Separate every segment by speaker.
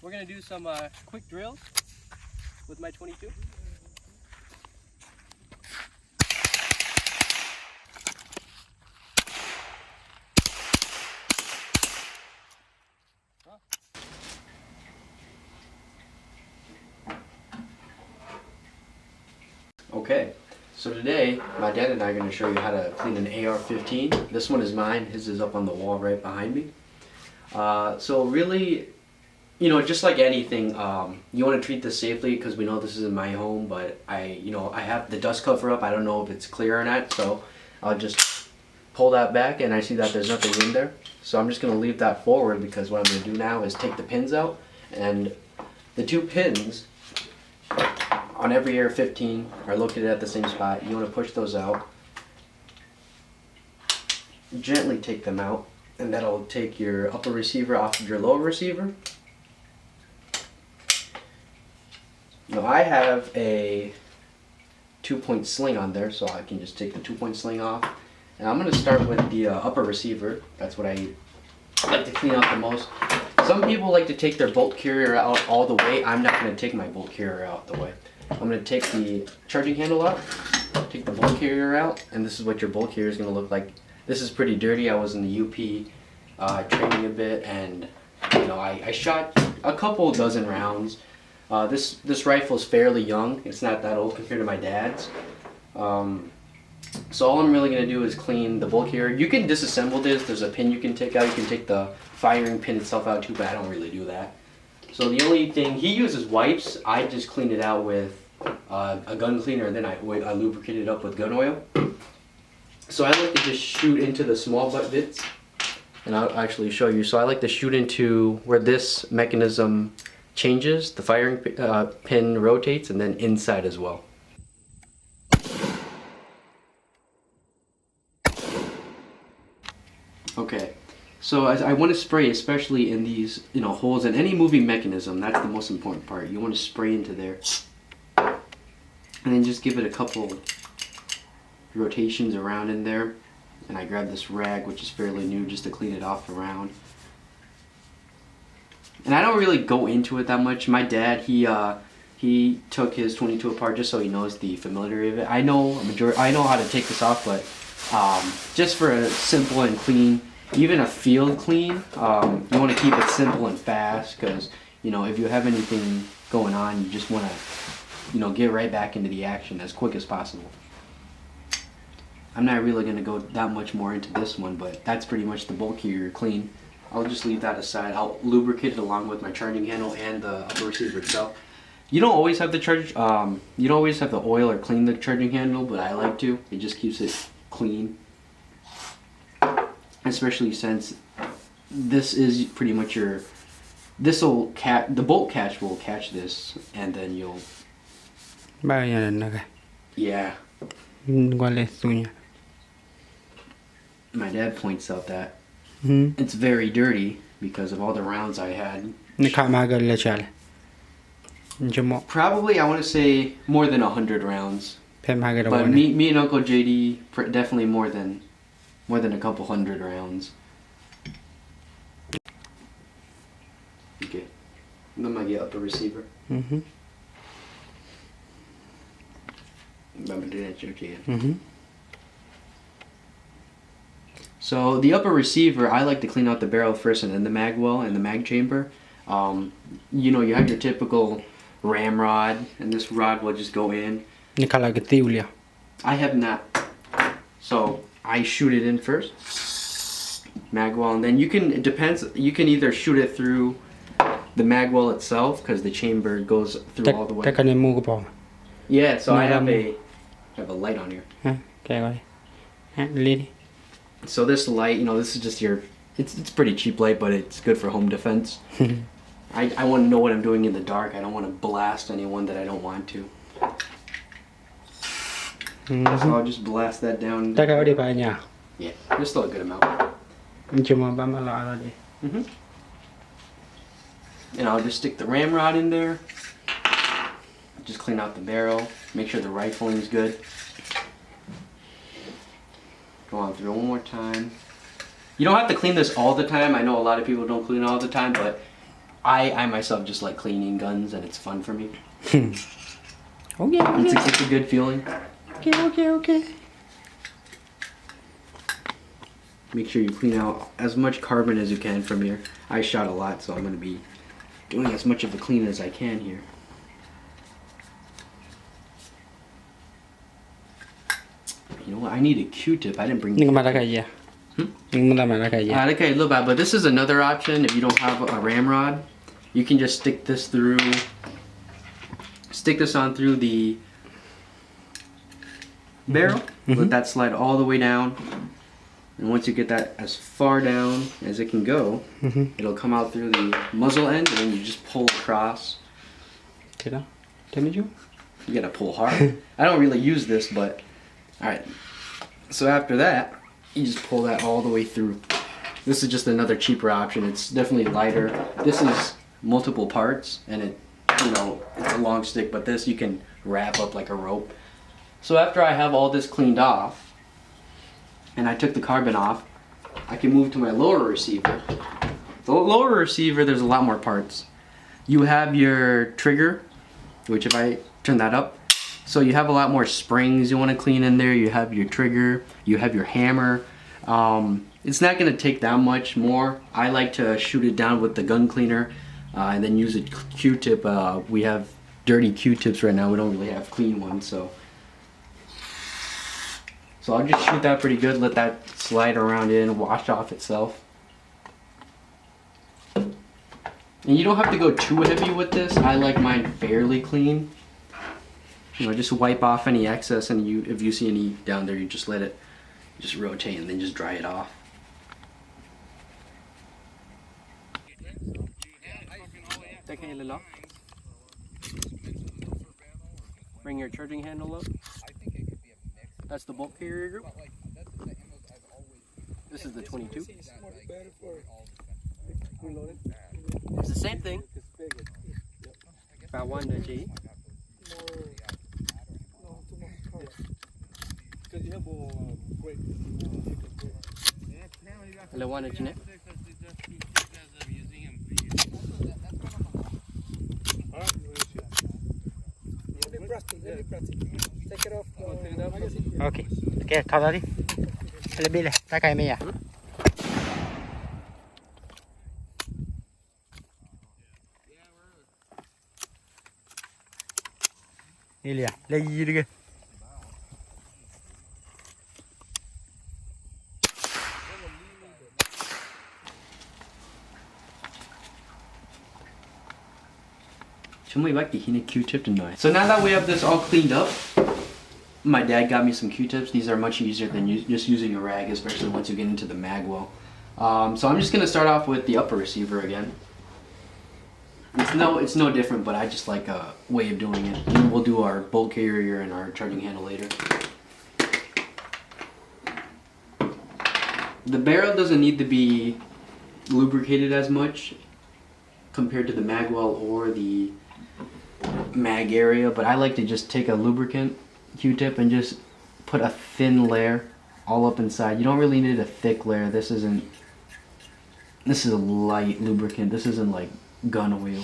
Speaker 1: We're gonna do some quick drills with my 22. Okay, so today my dad and I are going to show you how to clean an AR-15. This one is mine. His is up on the wall right behind me. So really, just like anything, you want to treat this safely because we know this is in my home, but I have the dust cover up. I don't know if it's clear or not, so I'll just pull that back and I see that there's nothing in there. So I'm just going to leave that forward because what I'm going to do now is take the pins out, and the two pins on every AR-15 are located at the same spot. You want to push those out, gently take them out, and that'll take your upper receiver off of your lower receiver. Now I have a 2-point sling on there, so I can just take the 2-point sling off. And I'm going to start with the upper receiver. That's what I like to clean out the most. Some people like to take their bolt carrier out all the way. I'm not going to take my bolt carrier out the way. I'm going to take the charging handle out, take the bolt carrier out, and this is what your bolt carrier is going to look like. This is pretty dirty. I was in the UP training a bit, and I shot a couple dozen rounds. This rifle is fairly young. It's not that old compared to my dad's. So all I'm really going to do is clean the bolt carrier. You can disassemble this. There's a pin you can take out. You can take the firing pin itself out too, but I don't really do that. So the only thing, he uses wipes. I just clean it out with a gun cleaner, and then I lubricate it up with gun oil. So I like to just shoot into the small butt bits, and I'll actually show you. So I like to shoot into where this mechanism changes, the firing pin rotates, and then inside as well. Okay, so I want to spray, especially in these holes in any moving mechanism. That's the most important part. You want to spray into there, and then just give it a couple rotations around in there. And I grab this rag, which is fairly new, just to clean it off around. And I don't really go into it that much. My dad, he took his 22 apart just so he knows the familiarity of it. I know how to take this off, but just for a simple and clean, even a field clean, you want to keep it simple and fast, because if you have anything going on, you just want to get right back into the action as quick as possible. I'm not really going to go that much more into this one, but that's pretty much the bolt carrier clean. I'll just leave that aside. I'll lubricate it along with my charging handle and the upper receiver itself. You don't always have the you don't always have to oil or clean the charging handle, but I like to. It just keeps it clean, especially since this is pretty much the bolt catch will catch this, and then you'll. Yeah. My dad points out that it's very dirty because of all the rounds I had. Probably, I want to say more than 100 rounds. But me and Uncle JD definitely more than a couple hundred rounds. Okay, then I get upper receiver. So the upper receiver, I like to clean out the barrel first, and then the mag well and the mag chamber. You have your typical ramrod, and this rod will just go in. I have not. So I shoot it in first, magwell, and then it depends. You can either shoot it through the magwell itself, because the chamber goes through all the way. Yeah, so I have a light on here. So this light, this is just it's pretty cheap light, but it's good for home defense. I want to know what I'm doing in the dark. I don't want to blast anyone that I don't want to. So I'll just blast that down. Yeah, just a good amount. And I'll just stick the ramrod in there. Just clean out the barrel. Make sure the rifling is good. Go on through one more time. You don't have to clean this all the time. I know a lot of people don't clean it all the time, but I myself just like cleaning guns, and it's fun for me.
Speaker 2: Okay,
Speaker 1: It's a good feeling.
Speaker 2: okay.
Speaker 1: Make sure you clean out as much carbon as you can from here. I shot a lot, so I'm going to be doing as much of the clean as I can here. You know what? I need a Q-tip. I didn't bring.
Speaker 2: Nhưng mà ra cái gì? Nhưng mà ra cái gì?
Speaker 1: Okay, a little bit, but this is another option. If you don't have a ramrod, you can just stick this on through the barrel. Let that slide all the way down. And once you get that as far down as it can go, it'll come out through the muzzle end, and then you just pull across.
Speaker 2: Thế đó. Thế mới chú.
Speaker 1: You gotta pull hard. I don't really use this, but alright. So after that, you just pull that all the way through. This is just another cheaper option. It's definitely lighter. This is multiple parts, and it's a long stick, but this you can wrap up like a rope. So after I have all this cleaned off, and I took the carbon off, I can move to my lower receiver. The lower receiver, there's a lot more parts. You have your trigger, which if I turn that up, so you have a lot more springs you want to clean in there. You have your trigger, you have your hammer. It's not going to take that much more. I like to shoot it down with the gun cleaner and then use a Q-tip. We have dirty Q-tips right now. We don't really have clean ones, so I'll just shoot that pretty good, let that slide around in, wash off itself. And you don't have to go too heavy with this. I like mine fairly clean. Just wipe off any excess, and if you see any down there, you just let it just rotate and then just dry it off. Bring your charging handle up. That's the bolt carrier group. This is the 22. It's the same thing. About 1 G. Hello, 1 inch net.
Speaker 2: Ok. Ok, thao ra đi. Lên bên này, ta cài mày à? Đi liền, lấy gì đi kìa.
Speaker 1: So now that we have this all cleaned up, my dad got me some Q-tips. These are much easier than just using a rag, especially once you get into the magwell. So I'm just gonna start off with the upper receiver again. It's no different, but I just like a way of doing it. And then we'll do our bolt carrier and our charging handle later. The barrel doesn't need to be lubricated as much compared to the magwell or the mag area, but I like to just take a lubricant Q-tip and just put a thin layer all up inside. You don't really need a thick layer. This is a light lubricant. This isn't like gun oil.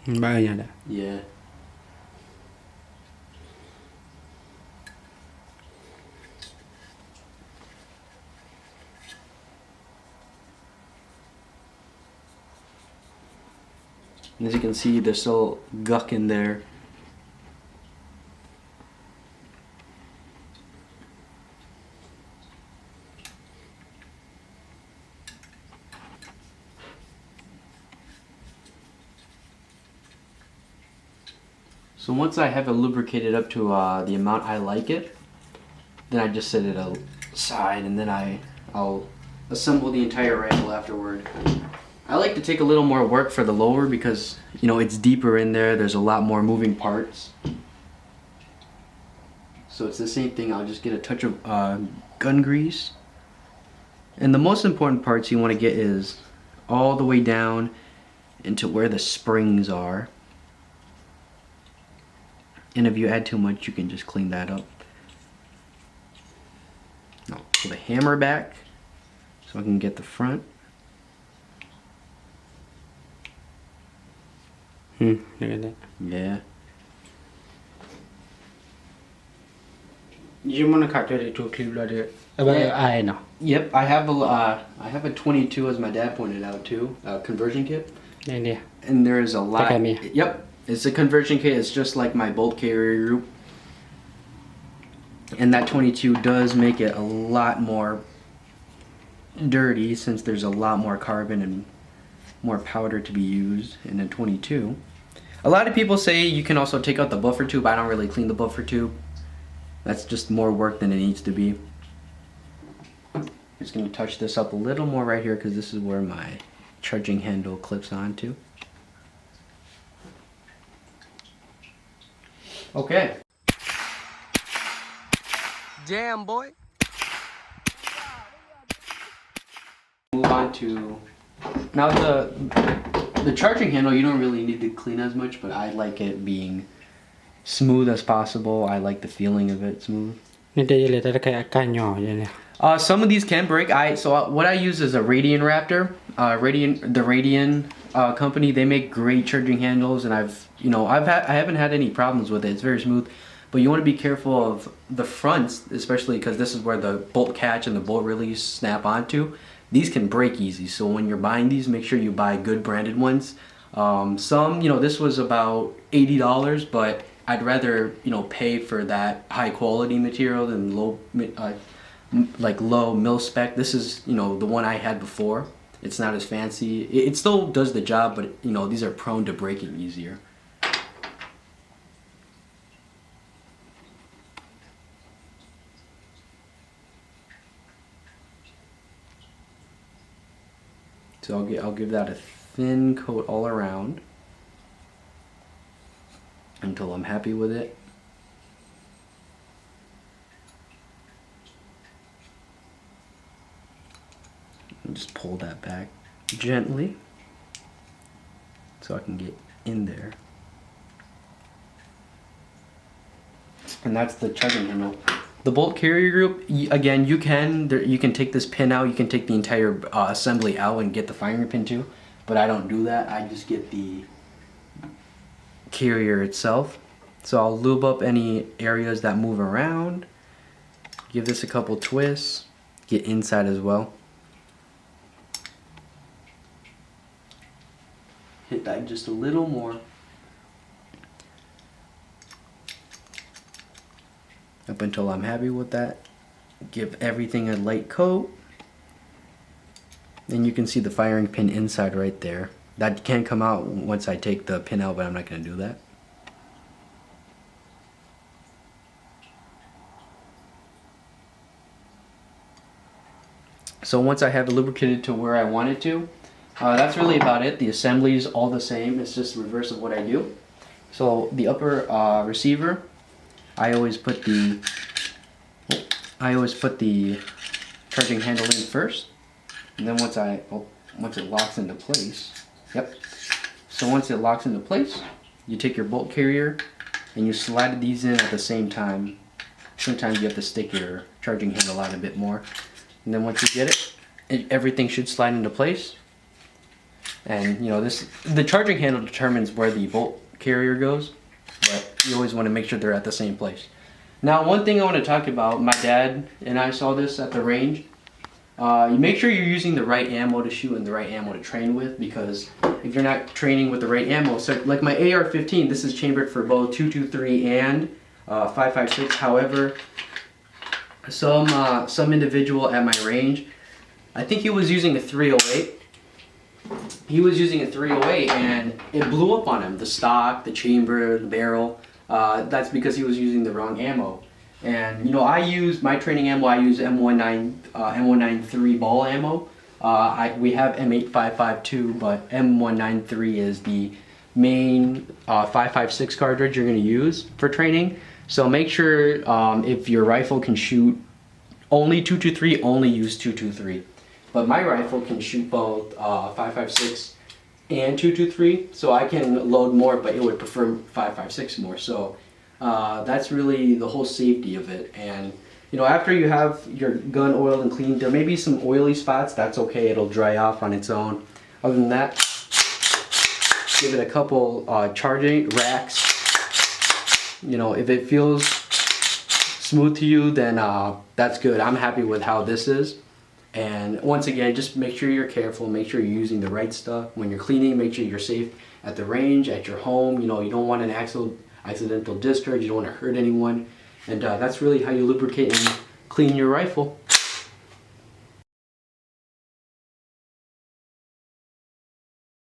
Speaker 2: Bao nhiêu đã?
Speaker 1: Yeah. And as you can see, there's still guck in there. So once I have it lubricated up to the amount I like it, then I just set it aside, and then I'll assemble the entire rifle afterward. I like to take a little more work for the lower because, it's deeper in there. There's a lot more moving parts. So it's the same thing. I'll just get a touch of gun grease. And the most important parts you want to get is all the way down into where the springs are. And if you add too much, you can just clean that up. Now, pull the hammer back So I can get the front.
Speaker 2: Look at that.
Speaker 1: Yeah.
Speaker 2: You want to cut it to clip like that?
Speaker 1: Yeah.
Speaker 2: I know.
Speaker 1: Yep, I have a 22 as my dad pointed out too, conversion kit.
Speaker 2: Yeah.
Speaker 1: And there's a lot.
Speaker 2: Take me.
Speaker 1: Yep, it's a conversion kit. It's just like my bolt carrier group. And that 22 does make it a lot more dirty since there's a lot more carbon and more powder to be used in a 22. A lot of people say you can also take out the buffer tube. I don't really clean the buffer tube. That's just more work than it needs to be. Just gonna touch this up a little more right here because this is where my charging handle clips onto. Okay.
Speaker 3: Damn, boy.
Speaker 1: Move on to now the charging handle. You don't really need to clean as much, but I like it being smooth as possible. I like the feeling of it smooth. Some of these can break. What I use is a Radian Raptor. The Radian company, they make great charging handles, and I haven't had any problems with it. It's very smooth. But you want to be careful of the fronts, especially because this is where the bolt catch and the bolt release snap onto. These can break easy, so when you're buying these, make sure you buy good branded ones. This was about $80, but I'd rather pay for that high quality material than low mil spec. This is the one I had before. It's not as fancy. It still does the job, but these are prone to breaking easier. So I'll give that a thin coat all around until I'm happy with it. And just pull that back gently so I can get in there. And that's the charging handle. The bolt carrier group, again, you can take this pin out, you can take the entire assembly out and get the firing pin too, but I don't do that. I just get the carrier itself. So I'll lube up any areas that move around, give this a couple twists, get inside as well. Hit that just a little more. Up until I'm happy with that. Give everything a light coat. And you can see the firing pin inside right there. That can come out once I take the pin out, but I'm not going to do that. So once I have it lubricated to where I want it to, that's really about it. The assembly is all the same. It's just the reverse of what I do. So the upper receiver, I always put the charging handle in first, and then once it locks into place. Yep. So once it locks into place, you take your bolt carrier and you slide these in at the same time. Sometimes you have to stick your charging handle out a bit more, and then once you get it, everything should slide into place. And the charging handle determines where the bolt carrier goes, but you always want to make sure they're at the same place. Now, one thing I want to talk about, my dad and I saw this at the range. You make sure you're using the right ammo to shoot and the right ammo to train with, because if you're not training with the right ammo, so like my AR-15, this is chambered for both .223 and .556. However, some individual at my range, I think he was using a .308. He was using a .308 and it blew up on him. The stock, the chamber, the barrel. That's because he was using the wrong ammo. And I use my training ammo. I use M193 ball ammo. We have M8552, but M193 is the main 556 cartridge you're going to use for training. So make sure if your rifle can shoot only .223, only use .223. But my rifle can shoot both 556 and .223, so I can load more, but it would prefer 556 more. So that's really the whole safety of it. And You know, after you have your gun oiled and cleaned, there may be some oily spots. That's okay. It'll dry off on its own. Other than that, give it a couple charging racks. You know, if it feels smooth to you, then that's good. I'm happy with how this is. And once again, just make sure you're careful. Make sure you're using the right stuff. When you're cleaning, make sure you're safe at the range, at your home. You know, you don't want an accidental discharge. You don't want to hurt anyone. And that's really how you lubricate and clean your rifle.